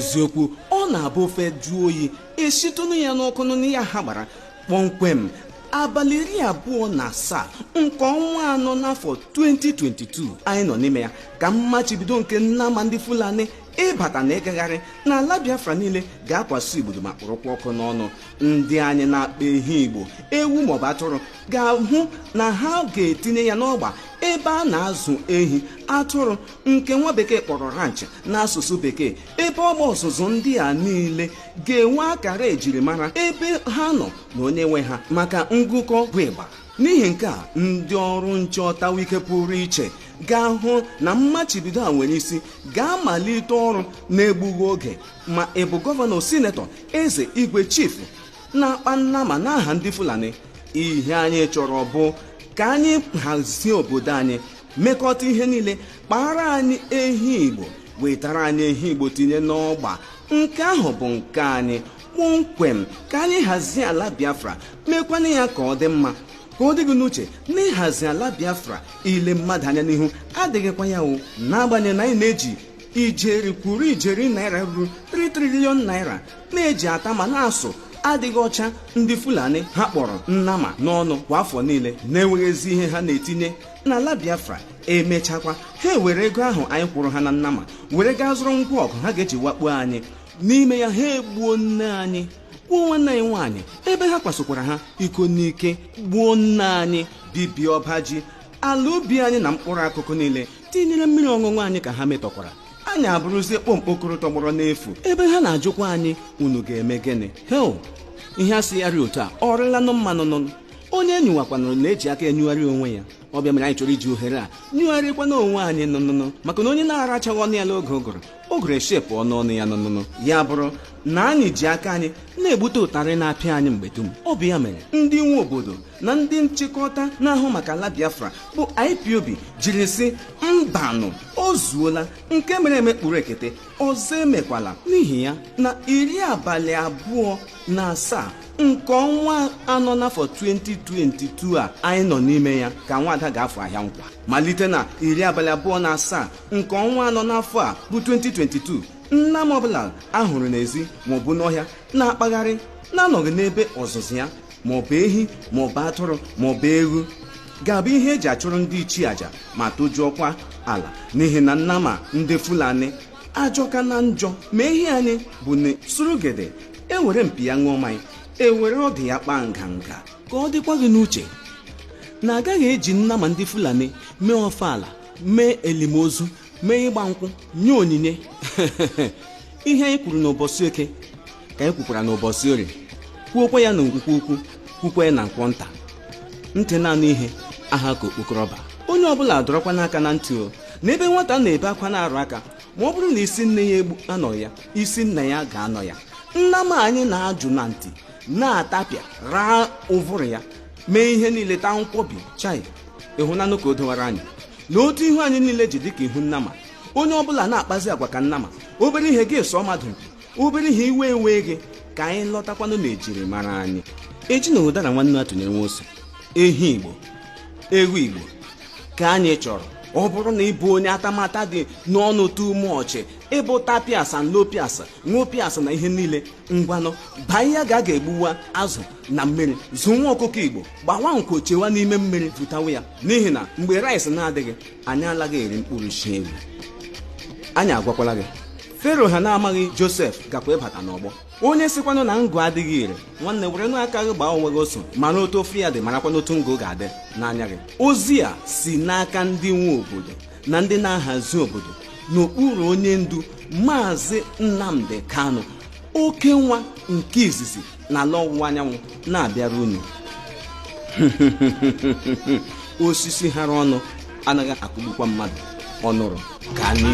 eziokwu ọ na-abụ ofe jụọ oyi esitụnụ ya n'ọkụ ya ha gbara kpọmkwem abalị 27 nke ọnwa anọ n'afọ 2022 anyị nọ n'ime ya ka mmachibido nke nnama ndị Fulani ịbata na ịgagharị n'ala Biafra niile ga-akwasị igbodo ma kpụrụkwa ọkụ n'ọnụ. Ndị anyị na-akpa ehi Igbo ewu maọbụ atụrụ ga-ahụ na ha ga-etinye ya n'ọgba ebe a na-azụ ehi atụrụ nke nwa bekee kpọrọ ranch n'asụsụ bekee, ebe ọgba ọzụzụ ndị a niile ga-enwe akara ejirimara ebe ha nọ na onye nwe ha maka ngụkọ bụ ịgba. N'ihi nke a ndị ọrụ nchọta wike pụrụ iche ga-ahụ na mmachibido a nwere isi ga-amalite ọrụ na-egbughị oge ma ị bụ gọvanọ, sinetọ, eze, igwe, chifu na-akpa nnama n'aha ndị Fulani. Ihe anyị chọrọ bụ ka anyị hazie obodo anyị, mekọta ihe niile, kpara anyị ehi Igbo, wetara anyị ehi Igbo tinye n'ọgba. Nke ahụ bụ nke anyị kpọmkwem. Ka anyị hazie ala Biafra, mekwana ya ka ọ dị mma, ka ọ dịghị n'uche na ịhazi ala Biafra ile mmadụ anya n'ihu adịghịkwa ya o, n'agbanyeghị na anyị na-eji ijeri kwuru ijeri naira ruru 3 trilion naira na-eji ata ma na-asụ adịghị ọcha ndị Fulani ha kpọrọ nnama n'ọnụ kwa afọ niile na-enweghịzi ihe ha na-etinye n'ala Biafra. Emechakwa ha ewere ego ahụ anyị kwụrụ ha na nnama were gaa zụrụ ngwa ọgụ ha ga-eji wakpo anyị. N'ime ya ha egbuo nne anyị, gbuo nwanne anyị nwaanyị, ebe ha kwasokwara ha iko n'ike, gbuo nne anyị, bibie ọba ji, ala ubi anyị na mkpụrụ akụkụ niile, tinyere mmiri ọṅụṅụ anyị ka ha metọkwara. Anyị abụrụzie kpọmkpokoro tọgbọrọ n'efu ebe ha na-ajụkwa anyị unu ga-eme gịnị? Hel, ihe a sịgharị otu a ọ rịlanụ mmanụ nọ. Onye nyụwakwanụrụ na-eji aka enyụgharị onwe ya. Ọ bịa mere anyị chọrọ iji ohere a nyụgharịkwa n'onwe anyị nụnụnụ, maka na onye na-arachaghị ọnụ ya n'oge ụgụrụ eshepụ ọnụ ya nụnụnụ. Ya bụrụ na anyị ji aka anyị na-egbute ụtarị na-apịa anyị mgbe dum. Ọ bụ ya mere ndị nwe obodo na ndị nchịkọta na-ahụ maka ala Biafra bụ IPOB jiri sị mbanụ o zuola, nke mere eme kpuru ekete ọzọ emekwala. N'ihi ya na 27 nke ọnwa anọ n'afọ 2022 a anyị nọ n'ime ya ka nwada ga-afụ ahịa nkwa. Malite na 27 nke ọnwa anọ n'afọ a bụ 2022, nnama ọbụla ahụrụ n'ezi maọbụ n'ọhịa na-akpagharị na-anọghị n'ebe ọzụzụ ya, maọbụ ehi maọbụ atụrụ maọbụ ewu, ga-abụ ihe eji achụrụ ndị ichie aja ma tojuokwa ala. N'ihi na nnama ndị Fulani ajọka na njọ ma ehi anyị bụ na surugede ewere mpi ya ṅụọ mmanya, ewere ọdụ ya kpaa nganga. Ka ọ dịkwa gị n'uche na agaghị eji nnama ndị Fulani mee ofala, mee elimozu, mee ịgba nkwụ, nye onyinye. Ihe anyị kwuru n'ụbọchị Eke ka anyị kwukwara n'ụbọchị Orie, kwuokwa ya na nkwukwu ukwu, kwukwa ya na nkwọ nta. Ntị naanị ihe aha ka okpokọrọba. Onye ọbụla dọrọkwa n'aka na ntị o, na ebe nwata na-ebe akwa na-arụ aka, ma ọ bụrụ na isi nne ya egbu anọghị ya, isi nna ya ga-anọ ya. Nnama anyị na-ajụ na ntị, na-atapịa, raa ụvụrụ ya, mee ihe niile, taa nkwọbi chai. Ịhụnanụ ka o dowara anyị na otu ihu anyị niile ji dịka ihu nnama. Onye ọbụla na-akpazi agwa ka nnama, obere ihe ga-eso mmadụ mpi, obere ihe iwe ewe gị. Ka anyị lọtakwanụ na ejiri mara anyị. Eji na ụdara nwanne atụnyere nwosu, ehi Igbo, ewu Igbo ka anyị chọrọ. Ọ bụrụ na ịbụ onye atamata dị n'ọnụ tumochi, ịbụ tapiasa, nlopiasa, nwopiasa na ihe niile, ngwanụ baa ihe ga-egbuwa azụ na mmiri, zụ nwa ọkụkọ Igbo, gbawa nko chewa n'ime mmiri, fụtawa ya. N'ihi na mgbe rice na-adịghị, anyị alaghị eri mkpụrụ shi ewu. Anyị agwakwala gị, Fero ha na-amaghị Josef gakwa ịbata n'ọgbọ. Onye sikwanụ na ngụ adịghị ire, nwanne were n'aka gị gbaa onwe gị oso, mara otu ofe ya dị, marakwa n'otu ngụ ga-adị n'anya gị. Ozi a si n'aka ndị nwe obodo na ndị na-ahazi obodo n'okpuru onye ndu Maazị Nnamdi Kanu, oke nwa nke izizi n'ala ọwụwa anyanwụ, na-abịara unu. Osisi hara ọnụ anaghị akụgbukwa mmadụ, ọ nụrụ ka anyị